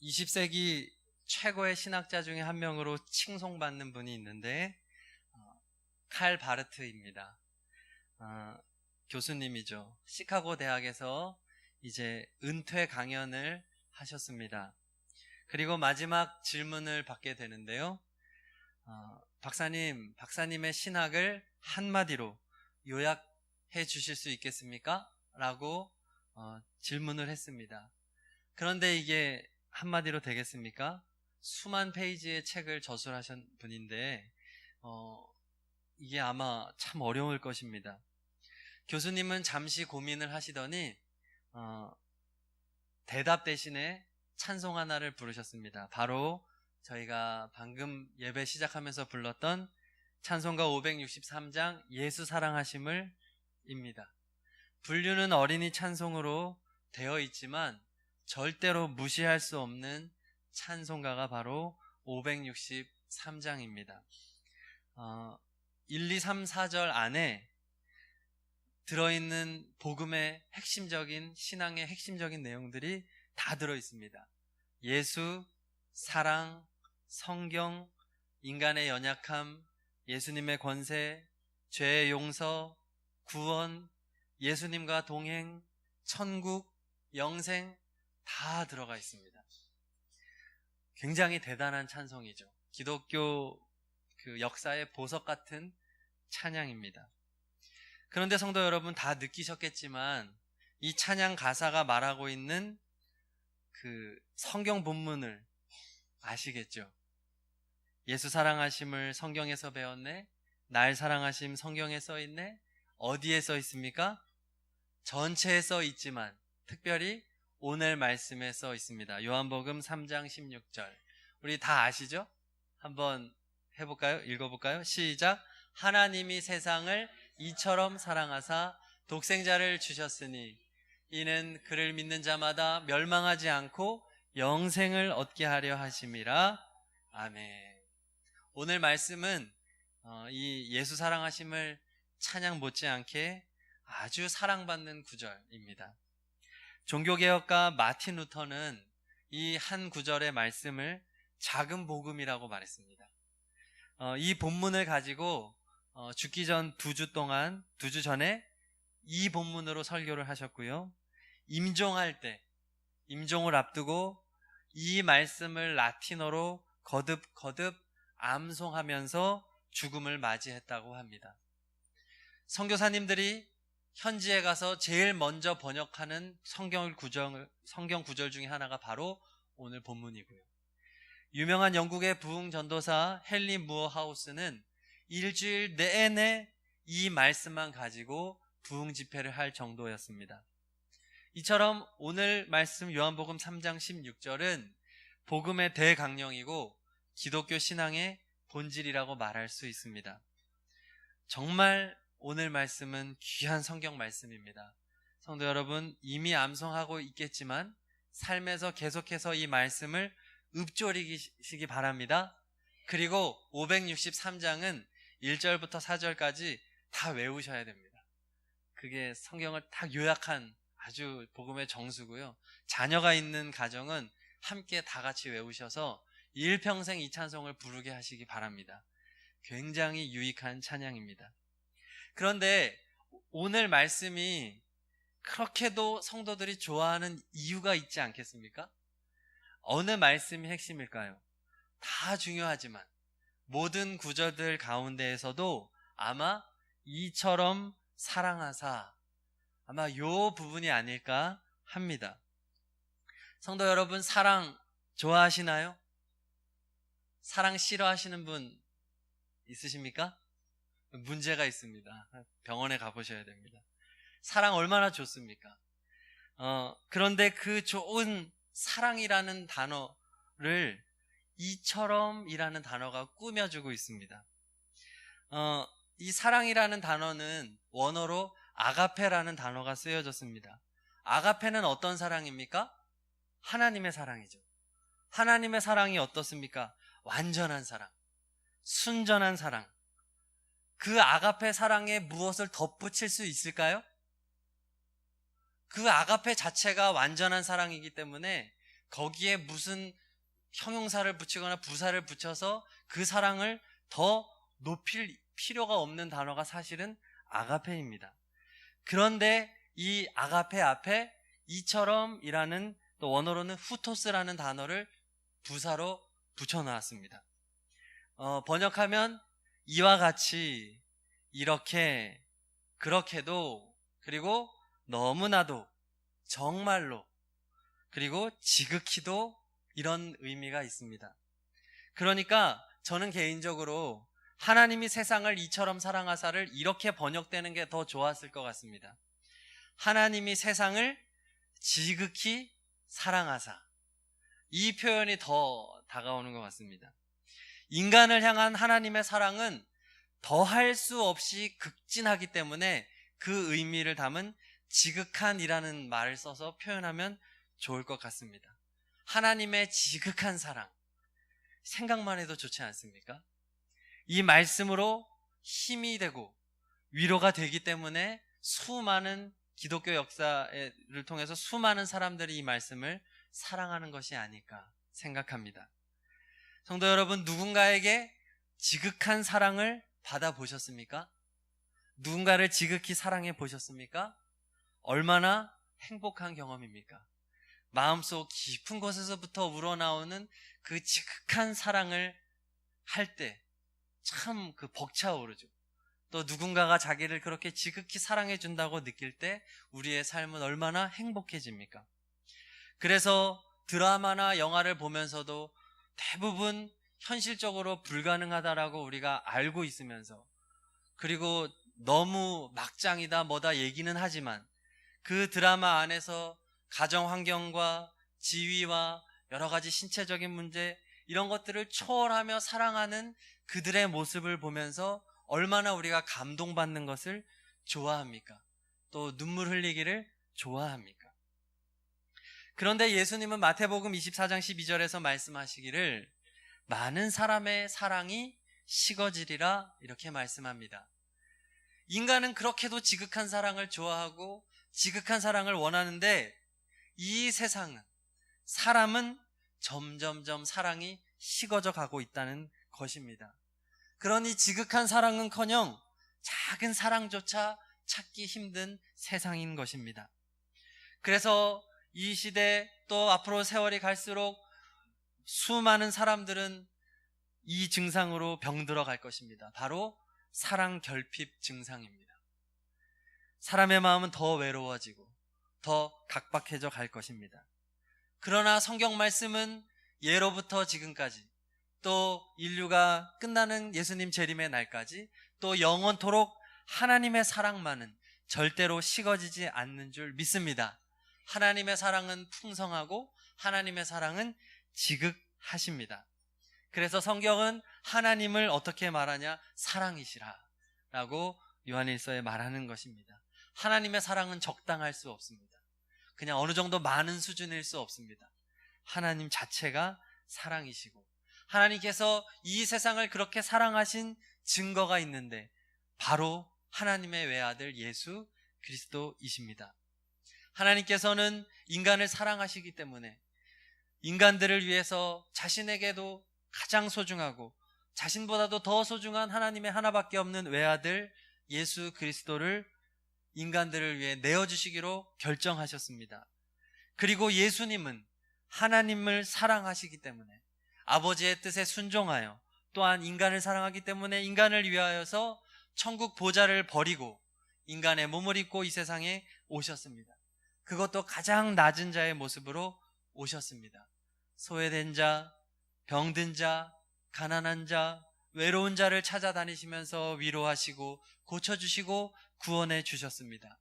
20세기 최고의 신학자 중에 한 명으로 칭송받는 분이 있는데 칼 바르트입니다. 교수님이죠. 시카고 대학에서 이제 은퇴 강연을 하셨습니다. 그리고 마지막 질문을 받게 되는데요. 박사님의 신학을 한마디로 요약해 주실 수 있겠습니까? 라고 질문을 했습니다. 그런데 이게 한마디로 되겠습니까? 수만 페이지의 책을 저술하신 분인데 이게 아마 참 어려울 것입니다. 교수님은 잠시 고민을 하시더니 대답 대신에 찬송 하나를 부르셨습니다. 바로 저희가 방금 예배 시작하면서 불렀던 찬송가 563장 예수 사랑하심을 입니다. 분류는 어린이 찬송으로 되어 있지만 절대로 무시할 수 없는 찬송가가 바로 563장입니다. 1, 2, 3, 4절 안에 들어있는 복음의 핵심적인 신앙의 핵심적인 내용들이 다 들어있습니다. 예수, 사랑, 성경, 인간의 연약함, 예수님의 권세, 죄의 용서, 구원, 예수님과 동행, 천국, 영생 다 들어가 있습니다. 굉장히 대단한 찬송이죠. 기독교 그 역사의 보석 같은 찬양입니다. 그런데 성도 여러분 다 느끼셨겠지만 이 찬양 가사가 말하고 있는 그 성경 본문을 아시겠죠? 예수 사랑하심을 성경에서 배웠네? 날 사랑하심 성경에 써 있네? 어디에 써 있습니까? 전체에 써 있지만 특별히 오늘 말씀에 써 있습니다. 요한복음 3장 16절. 우리 다 아시죠? 한번 해볼까요? 읽어볼까요? 시작. 하나님이 세상을 이처럼 사랑하사 독생자를 주셨으니 이는 그를 믿는 자마다 멸망하지 않고 영생을 얻게 하려 하심이라. 아멘. 오늘 말씀은 이 예수 사랑하심을 찬양 못지않게 아주 사랑받는 구절입니다. 종교개혁가 마틴 루터는 이 한 구절의 말씀을 작은 복음이라고 말했습니다. 이 본문을 가지고 죽기 전 2주 전에 이 본문으로 설교를 하셨고요. 임종을 앞두고 이 말씀을 라틴어로 거듭 암송하면서 죽음을 맞이했다고 합니다. 선교사님들이 현지에 가서 제일 먼저 번역하는 성경 구절 중에 하나가 바로 오늘 본문이고요. 유명한 영국의 부흥 전도사 헨리 무어 하우스는 일주일 내내 이 말씀만 가지고 부흥 집회를 할 정도였습니다. 이처럼 오늘 말씀 요한복음 3장 16절은 복음의 대강령이고 기독교 신앙의 본질이라고 말할 수 있습니다. 정말 오늘 말씀은 귀한 성경 말씀입니다. 성도 여러분, 이미 암송하고 있겠지만 삶에서 계속해서 이 말씀을 읊조리시기 바랍니다. 그리고 563장은 1절부터 4절까지 다 외우셔야 됩니다. 그게 성경을 딱 요약한 아주 복음의 정수고요. 자녀가 있는 가정은 함께 다 같이 외우셔서 일평생 이 찬송을 부르게 하시기 바랍니다. 굉장히 유익한 찬양입니다. 그런데 오늘 말씀이 그렇게도 성도들이 좋아하는 이유가 있지 않겠습니까? 어느 말씀이 핵심일까요? 다 중요하지만 모든 구절들 가운데에서도 아마 이처럼 사랑하사, 아마 요 부분이 아닐까 합니다. 성도 여러분, 사랑 좋아하시나요? 사랑 싫어하시는 분 있으십니까? 문제가 있습니다. 병원에 가보셔야 됩니다. 사랑 얼마나 좋습니까? 그런데 그 좋은 사랑이라는 단어를 이처럼이라는 단어가 꾸며주고 있습니다. 이 사랑이라는 단어는 원어로 아가페라는 단어가 쓰여졌습니다. 아가페는 어떤 사랑입니까? 하나님의 사랑이죠. 하나님의 사랑이 어떻습니까? 완전한 사랑, 순전한 사랑. 그 아가페 사랑에 무엇을 덧붙일 수 있을까요? 그 아가페 자체가 완전한 사랑이기 때문에 거기에 무슨 형용사를 붙이거나 부사를 붙여서 그 사랑을 더 높일 필요가 없는 단어가 사실은 아가페입니다. 그런데 이 아가페 앞에 이처럼이라는, 또 원어로는 후토스라는 단어를 부사로 붙여놨습니다. 번역하면 이와 같이, 이렇게, 그렇게도, 그리고 너무나도, 정말로, 그리고 지극히도, 이런 의미가 있습니다. 그러니까 저는 개인적으로 하나님이 세상을 이처럼 사랑하사를 이렇게 번역되는 게 더 좋았을 것 같습니다. 하나님이 세상을 지극히 사랑하사, 이 표현이 더 다가오는 것 같습니다. 인간을 향한 하나님의 사랑은 더할 수 없이 극진하기 때문에 그 의미를 담은 지극한이라는 말을 써서 표현하면 좋을 것 같습니다. 하나님의 지극한 사랑, 생각만 해도 좋지 않습니까? 이 말씀으로 힘이 되고 위로가 되기 때문에 수많은 기독교 역사를 통해서 수많은 사람들이 이 말씀을 사랑하는 것이 아닐까 생각합니다. 성도 여러분, 누군가에게 지극한 사랑을 받아보셨습니까? 누군가를 지극히 사랑해 보셨습니까? 얼마나 행복한 경험입니까? 마음속 깊은 곳에서부터 우러나오는 그 지극한 사랑을 할 때 참 그 벅차오르죠. 또 누군가가 자기를 그렇게 지극히 사랑해 준다고 느낄 때 우리의 삶은 얼마나 행복해집니까? 그래서 드라마나 영화를 보면서도 대부분 현실적으로 불가능하다라고 우리가 알고 있으면서, 그리고 너무 막장이다 뭐다 얘기는 하지만 그 드라마 안에서 가정 환경과 지위와 여러 가지 신체적인 문제, 이런 것들을 초월하며 사랑하는 그들의 모습을 보면서 얼마나 우리가 감동받는 것을 좋아합니까? 또 눈물 흘리기를 좋아합니까? 그런데 예수님은 마태복음 24장 12절에서 말씀하시기를 많은 사람의 사랑이 식어지리라, 이렇게 말씀합니다. 인간은 그렇게도 지극한 사랑을 좋아하고 지극한 사랑을 원하는데 이 세상은, 사람은 점점점 사랑이 식어져 가고 있다는 것입니다. 그러니 지극한 사랑은커녕 작은 사랑조차 찾기 힘든 세상인 것입니다. 그래서 이 시대, 또 앞으로 세월이 갈수록 수많은 사람들은 이 증상으로 병들어 갈 것입니다. 바로 사랑 결핍 증상입니다. 사람의 마음은 더 외로워지고 더 각박해져 갈 것입니다. 그러나 성경 말씀은 예로부터 지금까지, 또 인류가 끝나는 예수님 재림의 날까지, 또 영원토록 하나님의 사랑만은 절대로 식어지지 않는 줄 믿습니다. 하나님의 사랑은 풍성하고 하나님의 사랑은 지극하십니다. 그래서 성경은 하나님을 어떻게 말하냐? 사랑이시라 라고 요한일서에 말하는 것입니다. 하나님의 사랑은 적당할 수 없습니다. 그냥 어느 정도 많은 수준일 수 없습니다. 하나님 자체가 사랑이시고, 하나님께서 이 세상을 그렇게 사랑하신 증거가 있는데 바로 하나님의 외아들 예수 그리스도이십니다. 하나님께서는 인간을 사랑하시기 때문에 인간들을 위해서 자신에게도 가장 소중하고 자신보다도 더 소중한 하나님의 하나밖에 없는 외아들 예수 그리스도를 인간들을 위해 내어주시기로 결정하셨습니다. 그리고 예수님은 하나님을 사랑하시기 때문에 아버지의 뜻에 순종하여 또한 인간을 사랑하기 때문에 인간을 위하여서 천국 보좌를 버리고 인간의 몸을 입고 이 세상에 오셨습니다. 그것도 가장 낮은 자의 모습으로 오셨습니다. 소외된 자, 병든 자, 가난한 자, 외로운 자를 찾아다니시면서 위로하시고 고쳐주시고 구원해 주셨습니다.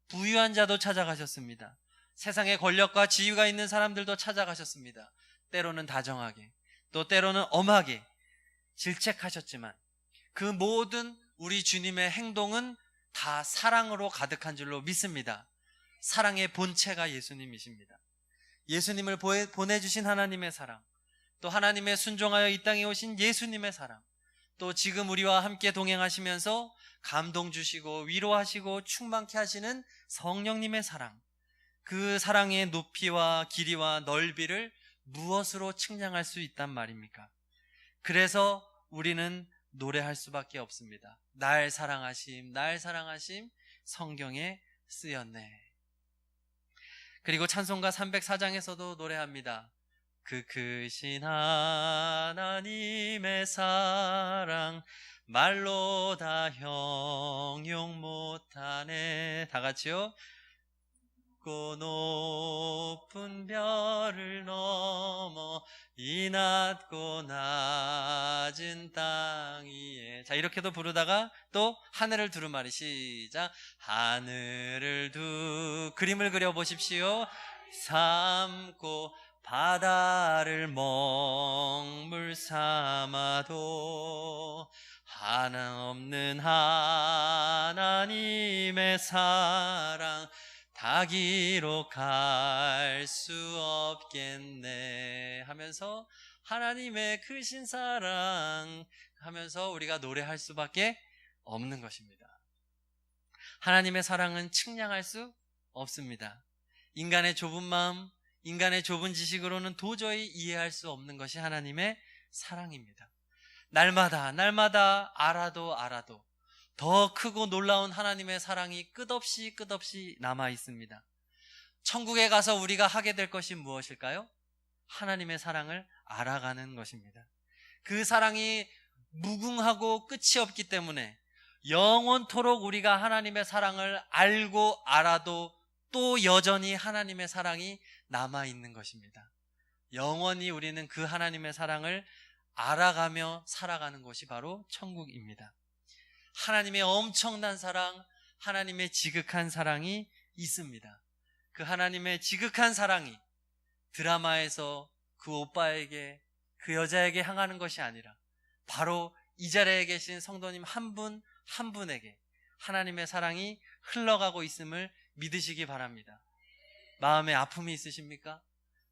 부유한 자도 찾아가셨습니다. 세상에 권력과 지위가 있는 사람들도 찾아가셨습니다. 때로는 다정하게, 또 때로는 엄하게 질책하셨지만 그 모든 우리 주님의 행동은 다 사랑으로 가득한 줄로 믿습니다. 사랑의 본체가 예수님이십니다. 예수님을 보내주신 하나님의 사랑, 또 하나님의 순종하여 이 땅에 오신 예수님의 사랑, 또 지금 우리와 함께 동행하시면서 감동 주시고 위로하시고 충만케 하시는 성령님의 사랑, 그 사랑의 높이와 길이와 넓이를 무엇으로 측량할 수 있단 말입니까? 그래서 우리는 노래할 수밖에 없습니다. 날 사랑하심, 날 사랑하심, 성경에 쓰였네. 그리고 찬송가 304장에서도 노래합니다. 그 크신 하나님의 사랑 말로 다 형용 못하네. 다 같이요. 높은 별을 넘어 이 낮고 낮은 땅 위에. 자, 이렇게도 부르다가 또 하늘을 두루마리. 시작. 하늘을 그림을 그려보십시오. 삼고 바다를 먹물 삼아도 하나 없는 하나님의 사랑 다 기록할 수 없겠네 하면서 하나님의 크신 사랑 하면서 우리가 노래할 수밖에 없는 것입니다. 하나님의 사랑은 측량할 수 없습니다. 인간의 좁은 마음, 인간의 좁은 지식으로는 도저히 이해할 수 없는 것이 하나님의 사랑입니다. 날마다 알아도 더 크고 놀라운 하나님의 사랑이 끝없이 남아 있습니다. 천국에 가서 우리가 하게 될 것이 무엇일까요? 하나님의 사랑을 알아가는 것입니다. 그 사랑이 무궁하고 끝이 없기 때문에 영원토록 우리가 하나님의 사랑을 알고 알아도 또 여전히 하나님의 사랑이 남아있는 것입니다. 영원히 우리는 그 하나님의 사랑을 알아가며 살아가는 곳이 바로 천국입니다. 하나님의 엄청난 사랑, 하나님의 지극한 사랑이 있습니다. 그 하나님의 지극한 사랑이 드라마에서 그 오빠에게, 그 여자에게 향하는 것이 아니라 바로 이 자리에 계신 성도님 한 분 한 분에게 하나님의 사랑이 흘러가고 있음을 믿으시기 바랍니다. 마음에 아픔이 있으십니까?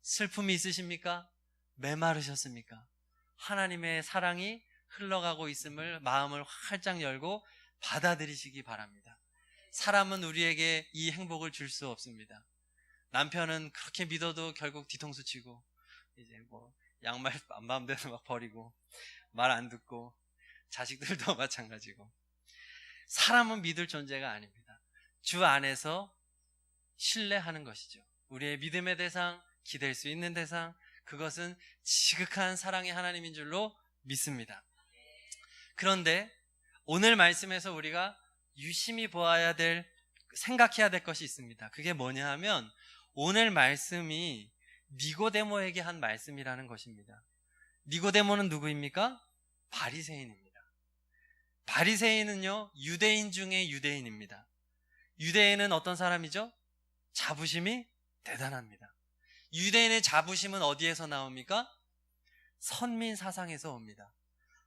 슬픔이 있으십니까? 메마르셨습니까? 하나님의 사랑이 흘러가고 있음을 마음을 활짝 열고 받아들이시기 바랍니다. 사람은 우리에게 이 행복을 줄 수 없습니다. 남편은 그렇게 믿어도 결국 뒤통수 치고 이제 양말 마음대로 막 버리고 말 안 듣고 자식들도 마찬가지고 사람은 믿을 존재가 아닙니다. 주 안에서 신뢰하는 것이죠. 우리의 믿음의 대상, 기댈 수 있는 대상, 그것은 지극한 사랑의 하나님인 줄로 믿습니다. 그런데 오늘 말씀에서 우리가 유심히 생각해야 될 것이 있습니다. 그게 뭐냐 하면 오늘 말씀이 니고데모에게 한 말씀이라는 것입니다. 니고데모는 누구입니까? 바리새인입니다. 바리새인은요, 유대인 중에 유대인입니다. 유대인은 어떤 사람이죠? 자부심이 대단합니다. 유대인의 자부심은 어디에서 나옵니까? 선민 사상에서 옵니다.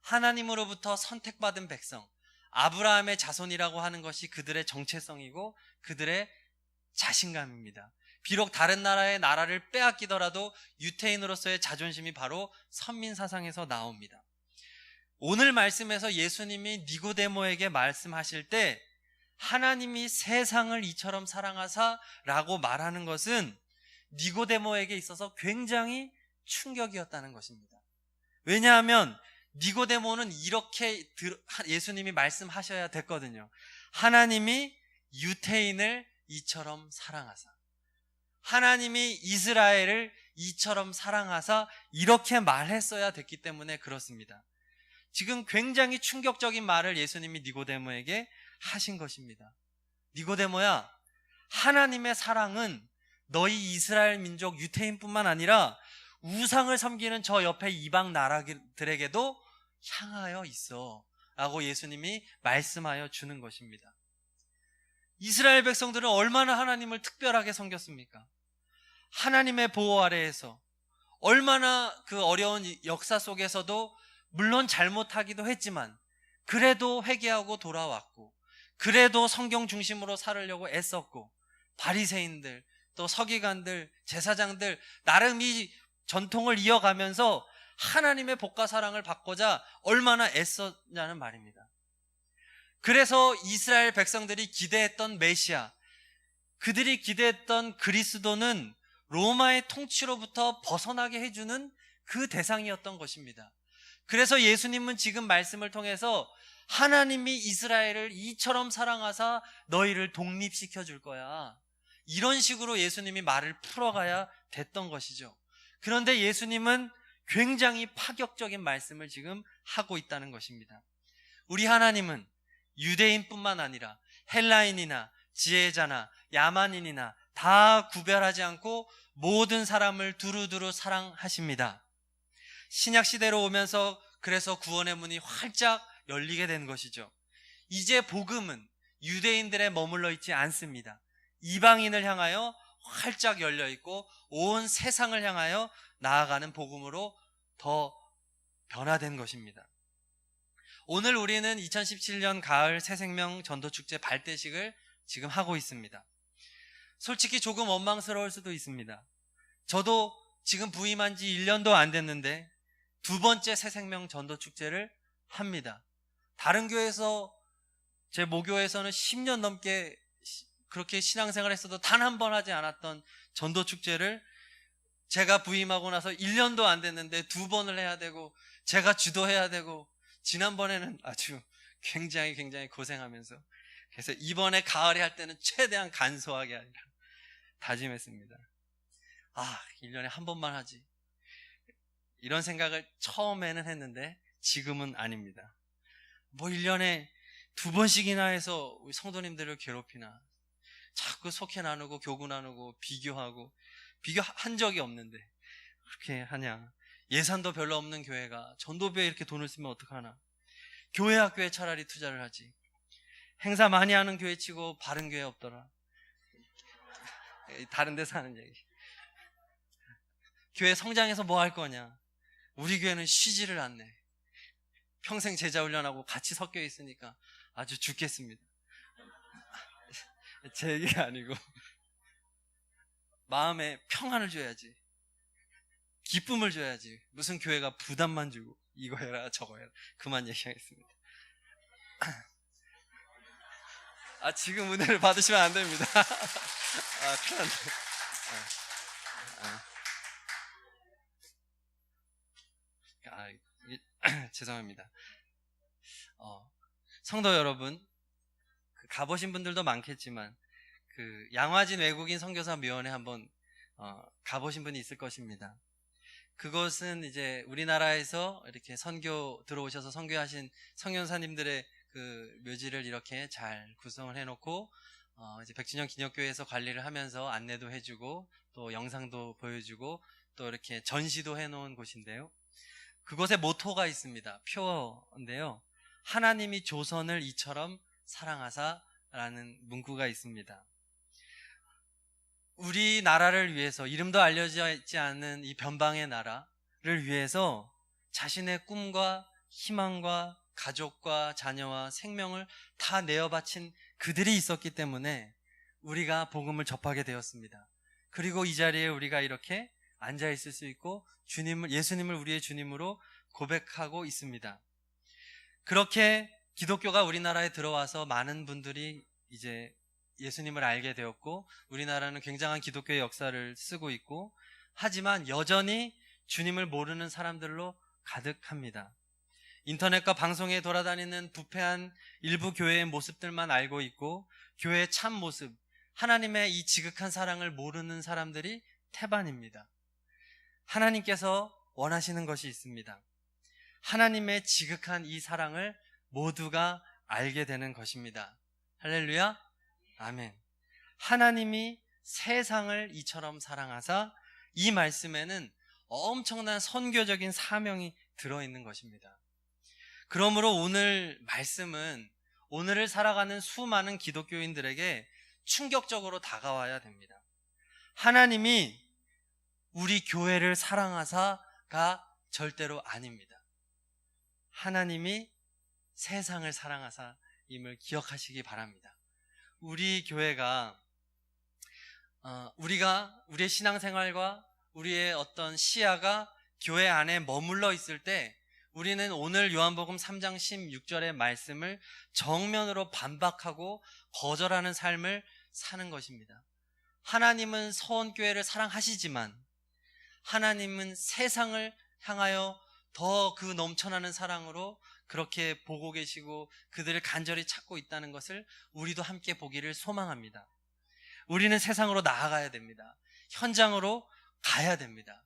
하나님으로부터 선택받은 백성, 아브라함의 자손이라고 하는 것이 그들의 정체성이고 그들의 자신감입니다. 비록 다른 나라의 나라를 빼앗기더라도 유태인으로서의 자존심이 바로 선민 사상에서 나옵니다. 오늘 말씀에서 예수님이 니고데모에게 말씀하실 때 하나님이 세상을 이처럼 사랑하사 라고 말하는 것은 니고데모에게 있어서 굉장히 충격이었다는 것입니다. 왜냐하면 니고데모는 이렇게 예수님이 말씀하셔야 됐거든요. 하나님이 유태인을 이처럼 사랑하사, 하나님이 이스라엘을 이처럼 사랑하사 이렇게 말했어야 됐기 때문에 그렇습니다. 지금 굉장히 충격적인 말을 예수님이 니고데모에게 하신 것입니다. 니고데모야, 하나님의 사랑은 너희 이스라엘 민족 유태인뿐만 아니라 우상을 섬기는 저 옆에 이방 나라들에게도 향하여 있어 라고 예수님이 말씀하여 주는 것입니다. 이스라엘 백성들은 얼마나 하나님을 특별하게 섬겼습니까? 하나님의 보호 아래에서 얼마나 그 어려운 역사 속에서도 물론 잘못하기도 했지만 그래도 회개하고 돌아왔고 그래도 성경 중심으로 살으려고 애썼고 바리새인들 또 서기관들 제사장들 나름 이 전통을 이어가면서 하나님의 복과 사랑을 받고자 얼마나 애썼냐는 말입니다. 그래서 이스라엘 백성들이 기대했던 메시아, 그들이 기대했던 그리스도는 로마의 통치로부터 벗어나게 해주는 그 대상이었던 것입니다. 그래서 예수님은 지금 말씀을 통해서 하나님이 이스라엘을 이처럼 사랑하사 너희를 독립시켜 줄 거야, 이런 식으로 예수님이 말을 풀어가야 됐던 것이죠. 그런데 예수님은 굉장히 파격적인 말씀을 지금 하고 있다는 것입니다. 우리 하나님은 유대인뿐만 아니라 헬라인이나 지혜자나 야만인이나 다 구별하지 않고 모든 사람을 두루두루 사랑하십니다. 신약 시대로 오면서 그래서 구원의 문이 활짝 열리게 된 것이죠. 이제 복음은 유대인들에 머물러 있지 않습니다. 이방인을 향하여 활짝 열려 있고 온 세상을 향하여 나아가는 복음으로 더 변화된 것입니다. 오늘 우리는 2017년 가을 새생명 전도축제 발대식을 지금 하고 있습니다. 솔직히 조금 원망스러울 수도 있습니다. 저도 지금 부임한 지 1년도 안 됐는데 두 번째 새생명 전도축제를 합니다. 다른 교회에서, 제 모교에서는 10년 넘게 그렇게 신앙생활을 했어도 단 한 번 하지 않았던 전도축제를 제가 부임하고 나서 1년도 안 됐는데 두 번을 해야 되고 제가 주도해야 되고, 지난번에는 아주 굉장히 고생하면서, 그래서 이번에 가을에 할 때는 최대한 간소하게 하리라 다짐했습니다. 1년에 한 번만 하지, 이런 생각을 처음에는 했는데 지금은 아닙니다. 1년에 두 번씩이나 해서 우리 성도님들을 괴롭히나, 자꾸 속해 나누고 교구 나누고 비교한 적이 없는데 그렇게 하냐. 예산도 별로 없는 교회가 전도비에 이렇게 돈을 쓰면 어떡하나. 교회 학교에 차라리 투자를 하지. 행사 많이 하는 교회 치고 바른 교회 없더라. 다른 데서 하는 얘기. 교회 성장해서 뭐 할 거냐. 우리 교회는 쉬지를 않네. 평생 제자 훈련하고 같이 섞여 있으니까 아주 죽겠습니다. 제 얘기가 아니고 마음에 평안을 줘야지, 기쁨을 줘야지. 무슨 교회가 부담만 주고 이거 해라 저거 해라. 그만 얘기하겠습니다. 지금 은혜를 받으시면 안 됩니다. 큰일 났네. 죄송합니다. 성도 여러분, 가보신 분들도 많겠지만 양화진 외국인 선교사 묘원에 한번 가보신 분이 있을 것입니다. 그것은 이제 우리나라에서 이렇게 선교 들어오셔서 선교하신 성교사님들의 묘지를 이렇게 잘 구성을 해놓고 이제 백진영 기념교회에서 관리를 하면서 안내도 해주고 또 영상도 보여주고 또 이렇게 전시도 해놓은 곳인데요. 그곳에 모토가 있습니다. 표어인데요. 하나님이 조선을 이처럼 사랑하사라는 문구가 있습니다. 우리나라를 위해서, 이름도 알려져 있지 않은 이 변방의 나라를 위해서 자신의 꿈과 희망과 가족과 자녀와 생명을 다 내어 바친 그들이 있었기 때문에 우리가 복음을 접하게 되었습니다. 그리고 이 자리에 우리가 이렇게 앉아 있을 수 있고 예수님을 우리의 주님으로 고백하고 있습니다. 그렇게 기독교가 우리나라에 들어와서 많은 분들이 이제 예수님을 알게 되었고 우리나라는 굉장한 기독교의 역사를 쓰고 있고, 하지만 여전히 주님을 모르는 사람들로 가득합니다. 인터넷과 방송에 돌아다니는 부패한 일부 교회의 모습들만 알고 있고 교회의 참 모습, 하나님의 이 지극한 사랑을 모르는 사람들이 태반입니다. 하나님께서 원하시는 것이 있습니다. 하나님의 지극한 이 사랑을 모두가 알게 되는 것입니다. 할렐루야, 아멘. 하나님이 세상을 이처럼 사랑하사, 이 말씀에는 엄청난 선교적인 사명이 들어있는 것입니다. 그러므로 오늘 말씀은 오늘을 살아가는 수많은 기독교인들에게 충격적으로 다가와야 됩니다. 하나님이 우리 교회를 사랑하사가 절대로 아닙니다. 하나님이 세상을 사랑하사임을 기억하시기 바랍니다. 우리 교회가 우리의 신앙생활과 우리의 어떤 시야가 교회 안에 머물러 있을 때 우리는 오늘 요한복음 3장 16절의 말씀을 정면으로 반박하고 거절하는 삶을 사는 것입니다. 하나님은 서원교회를 사랑하시지만 하나님은 세상을 향하여 더 그 넘쳐나는 사랑으로 그렇게 보고 계시고 그들을 간절히 찾고 있다는 것을 우리도 함께 보기를 소망합니다. 우리는 세상으로 나아가야 됩니다. 현장으로 가야 됩니다.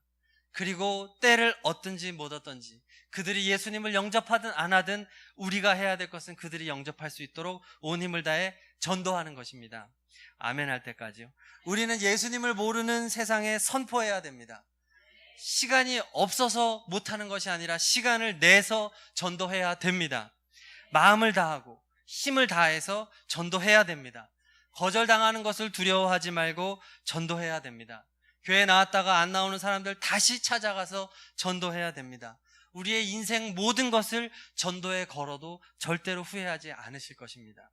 그리고 때를 얻든지 못 얻든지 그들이 예수님을 영접하든 안 하든 우리가 해야 될 것은 그들이 영접할 수 있도록 온 힘을 다해 전도하는 것입니다. 아멘 할 때까지요. 우리는 예수님을 모르는 세상에 선포해야 됩니다. 시간이 없어서 못하는 것이 아니라 시간을 내서 전도해야 됩니다. 마음을 다하고 힘을 다해서 전도해야 됩니다. 거절당하는 것을 두려워하지 말고 전도해야 됩니다. 교회 나왔다가 안 나오는 사람들 다시 찾아가서 전도해야 됩니다. 우리의 인생 모든 것을 전도에 걸어도 절대로 후회하지 않으실 것입니다.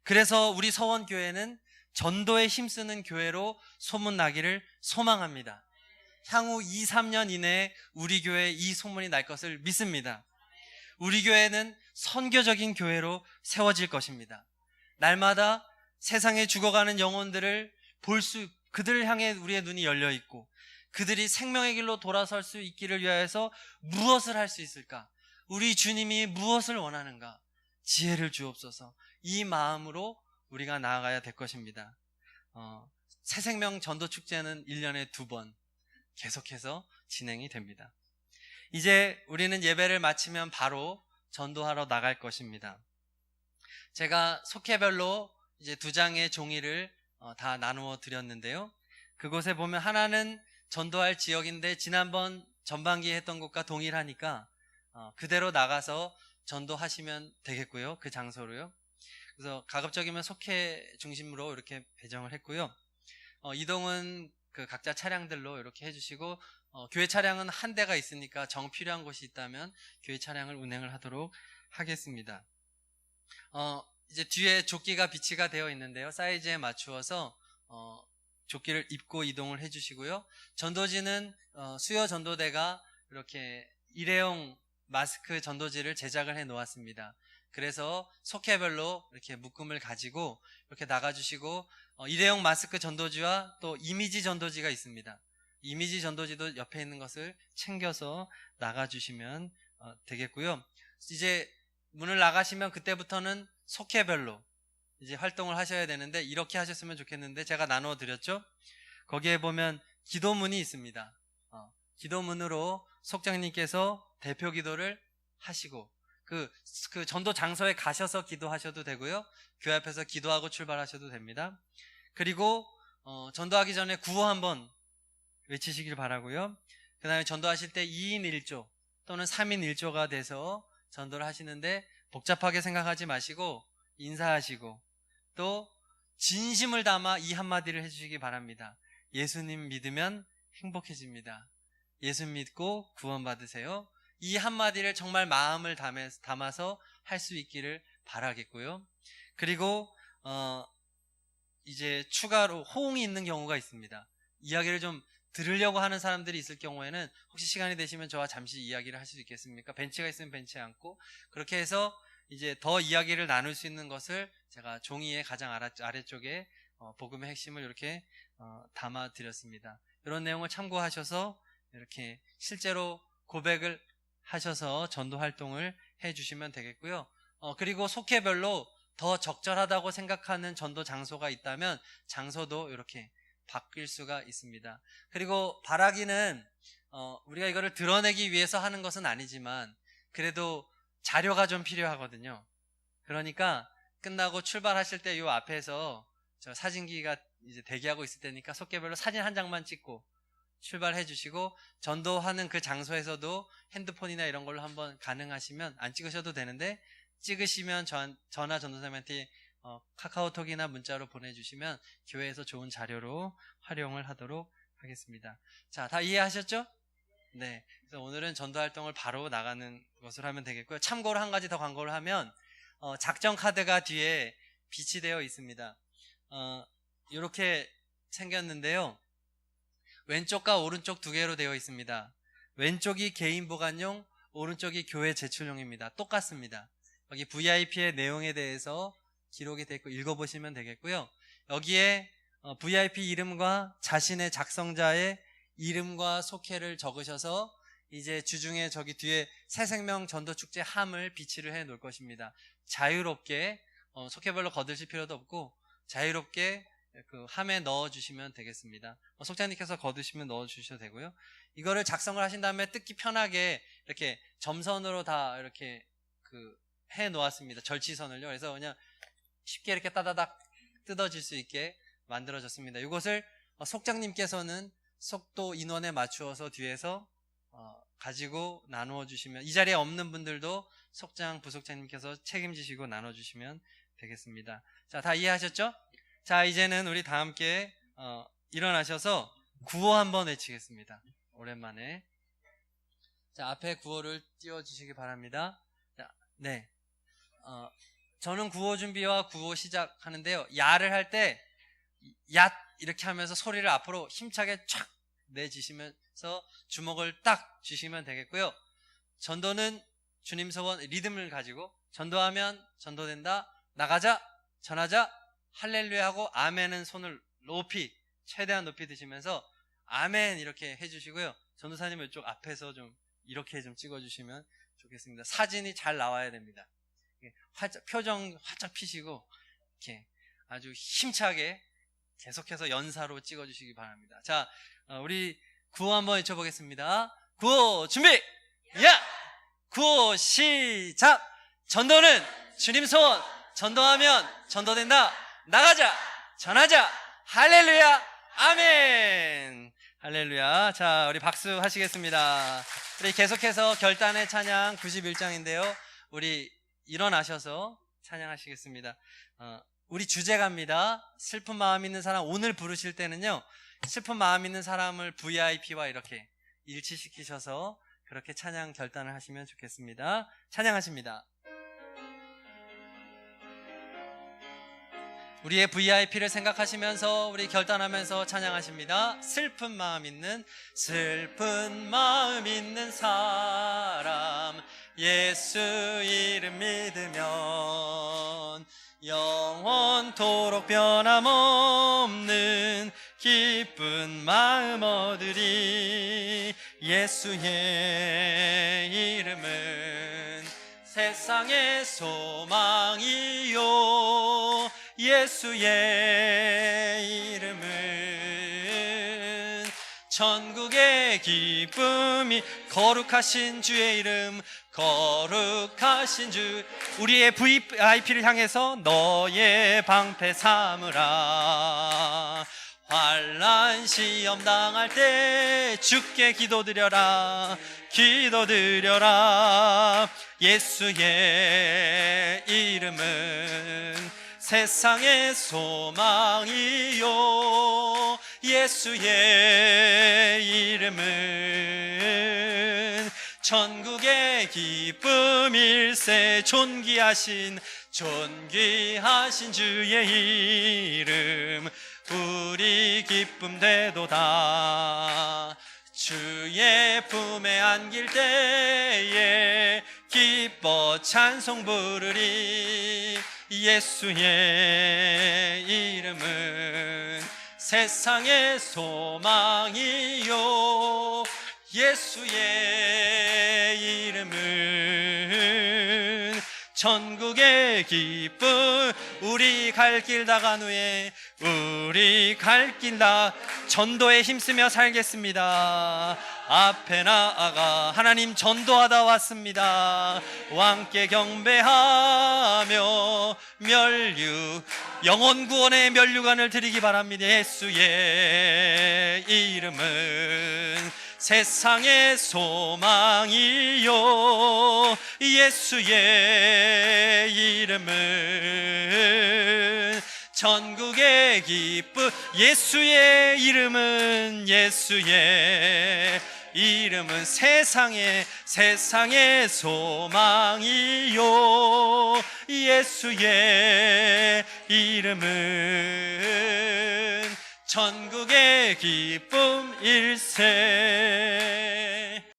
그래서 우리 서원교회는 전도에 힘쓰는 교회로 소문나기를 소망합니다. 향후 2, 3년 이내에 우리 교회에 이 소문이 날 것을 믿습니다. 우리 교회는 선교적인 교회로 세워질 것입니다. 날마다 세상에 죽어가는 영혼들을 그들을 향해 우리의 눈이 열려 있고 그들이 생명의 길로 돌아설 수 있기를 위하여서 무엇을 할 수 있을까? 우리 주님이 무엇을 원하는가? 지혜를 주옵소서. 이 마음으로 우리가 나아가야 될 것입니다. 새생명 전도축제는 1년에 2번 계속해서 진행이 됩니다. 이제 우리는 예배를 마치면 바로 전도하러 나갈 것입니다. 제가 속회별로 이제 2장의 종이를 다 나누어 드렸는데요. 그곳에 보면 하나는 전도할 지역인데 지난번 전반기에 했던 것과 동일하니까 그대로 나가서 전도하시면 되겠고요. 그 장소로요. 그래서 가급적이면 속회 중심으로 이렇게 배정을 했고요. 이동은 그 각자 차량들로 이렇게 해주시고 교회 차량은 한 대가 있으니까 정 필요한 곳이 있다면 교회 차량을 운행을 하도록 하겠습니다. 이제 뒤에 조끼가 비치가 되어 있는데요. 사이즈에 맞추어서 조끼를 입고 이동을 해주시고요. 전도지는 수요 전도대가 이렇게 일회용 마스크 전도지를 제작을 해 놓았습니다. 그래서 속회별로 이렇게 묶음을 가지고 이렇게 나가주시고 일회용 마스크 전도지와 또 이미지 전도지가 있습니다. 이미지 전도지도 옆에 있는 것을 챙겨서 나가주시면 되겠고요. 이제 문을 나가시면 그때부터는 속회별로 이제 활동을 하셔야 되는데 이렇게 하셨으면 좋겠는데 제가 나누어 드렸죠. 거기에 보면 기도문이 있습니다. 기도문으로 속장님께서 대표 기도를 하시고 그 전도 장소에 가셔서 기도하셔도 되고요. 교회 앞에서 기도하고 출발하셔도 됩니다. 그리고 전도하기 전에 구호 한번 외치시길 바라고요. 그 다음에 전도하실 때 2인 1조 또는 3인 1조가 돼서 전도를 하시는데 복잡하게 생각하지 마시고 인사하시고 또 진심을 담아 이 한마디를 해주시기 바랍니다. 예수님 믿으면 행복해집니다. 예수 믿고 구원받으세요. 이 한마디를 정말 마음을 담아서 할 수 있기를 바라겠고요. 그리고 이제 추가로 호응이 있는 경우가 있습니다. 이야기를 좀 들으려고 하는 사람들이 있을 경우에는 혹시 시간이 되시면 저와 잠시 이야기를 할 수 있겠습니까? 벤치가 있으면 벤치에 앉고 그렇게 해서 이제 더 이야기를 나눌 수 있는 것을 제가 종이의 가장 아래쪽에 복음의 핵심을 이렇게 담아 드렸습니다. 이런 내용을 참고하셔서 이렇게 실제로 고백을 하셔서 전도 활동을 해 주시면 되겠고요. 그리고 속회별로 더 적절하다고 생각하는 전도 장소가 있다면 장소도 이렇게 바뀔 수가 있습니다. 그리고 바라기는 우리가 이거를 드러내기 위해서 하는 것은 아니지만 그래도 자료가 좀 필요하거든요. 그러니까 끝나고 출발하실 때 이 앞에서 저 사진기가 이제 대기하고 있을 때니까 속개별로 사진 한 장만 찍고 출발해 주시고 전도하는 그 장소에서도 핸드폰이나 이런 걸로 한번 가능하시면 안 찍으셔도 되는데 찍으시면 전화 전도사님한테 카카오톡이나 문자로 보내주시면 교회에서 좋은 자료로 활용을 하도록 하겠습니다. 자, 다 이해하셨죠? 네. 그래서 오늘은 전도 활동을 바로 나가는 것으로 하면 되겠고요. 참고로 한 가지 더 광고를 하면 작전 카드가 뒤에 비치되어 있습니다. 이렇게 생겼는데요. 왼쪽과 오른쪽 두 개로 되어 있습니다. 왼쪽이 개인 보관용, 오른쪽이 교회 제출용입니다. 똑같습니다. 여기 VIP의 내용에 대해서 기록이 되어 있고 읽어보시면 되겠고요. 여기에 VIP 이름과 자신의 작성자의 이름과 속해를 적으셔서 이제 주중에 저기 뒤에 새생명 전도축제 함을 비치를 해 놓을 것입니다. 자유롭게 속해별로 거두실 필요도 없고 자유롭게 그 함에 넣어주시면 되겠습니다. 속장님께서 거두시면 넣어주셔도 되고요. 이거를 작성을 하신 다음에 뜯기 편하게 이렇게 점선으로 다 이렇게 해 놓았습니다. 절치선을요. 그래서 그냥 쉽게 이렇게 따다닥 뜯어질 수 있게 만들어졌습니다. 이것을 속장님께서는 속도 인원에 맞추어서 뒤에서 가지고 나누어 주시면, 이 자리에 없는 분들도 속장, 부속장님께서 책임지시고 나눠주시면 되겠습니다. 자, 다 이해하셨죠? 자, 이제는 우리 다 함께 일어나셔서 구호 한번 외치겠습니다. 오랜만에. 자, 앞에 구호를 띄워주시기 바랍니다. 자, 네. 저는 구호 준비와 구호 시작하는데요. 야를 할 때 얏 이렇게 하면서 소리를 앞으로 힘차게 촥 내주시면서 주먹을 딱 쥐시면 되겠고요. 전도는 주님 소원 리듬을 가지고 전도하면 전도된다, 나가자, 전하자, 할렐루야 하고 아멘은 손을 높이, 최대한 높이 드시면서 아멘 이렇게 해주시고요. 전도사님 이쪽 앞에서 좀 이렇게 좀 찍어주시면 좋겠습니다. 사진이 잘 나와야 됩니다. 표정 활짝 피시고 이렇게 아주 힘차게 계속해서 연사로 찍어주시기 바랍니다. 자, 우리 구호 한번 외쳐보겠습니다. 구호 준비! 야! 구호 시작! 전도는 주님 소원, 전도하면 전도된다, 나가자, 전하자, 할렐루야, 아멘. 할렐루야. 자, 우리 박수 하시겠습니다. 우리 계속해서 결단의 찬양 91장인데요 우리 일어나셔서 찬양하시겠습니다. 우리 주제가입니다. 슬픈 마음 있는 사람. 오늘 부르실 때는요, 슬픈 마음 있는 사람을 VIP와 이렇게 일치시키셔서 그렇게 찬양 결단을 하시면 좋겠습니다. 찬양하십니다. 우리의 VIP를 생각하시면서 우리 결단하면서 찬양하십니다. 슬픈 마음 있는 사람, 예수 이름 믿으면 영원토록 변함없는 기쁜 마음 얻으리. 예수의 이름은 세상의 소망이요, 예수의 이름은 천국의 기쁨이. 거룩하신 주의 이름, 거룩하신 주. 우리의 VIP를 향해서 너의 방패 삼으라. 환난 시험 당할 때 주께 기도드려라, 기도드려라. 예수의 이름은 세상의 소망이요, 예수의 이름은 천국의 기쁨일세. 존귀하신 주의 이름, 우리 기쁨 되도다. 주의 품에 안길 때에 기뻐 찬송 부르리. 예수의 이름은 세상의 소망이요, 예수의 이름은 천국의 기쁨. 우리 갈 길 다 간 후에 우리 갈 길 다 전도에 힘쓰며 살겠습니다. 앞에 나아가 하나님 전도하다 왔습니다. 왕께 경배하며 영혼 구원의 면류관을 드리기 바랍니다. 예수의 이름은 세상의 소망이요, 예수의 이름은 천국의 기쁨. 예수의 이름은 세상의 소망이요, 예수의 이름은 천국의 기쁨일세.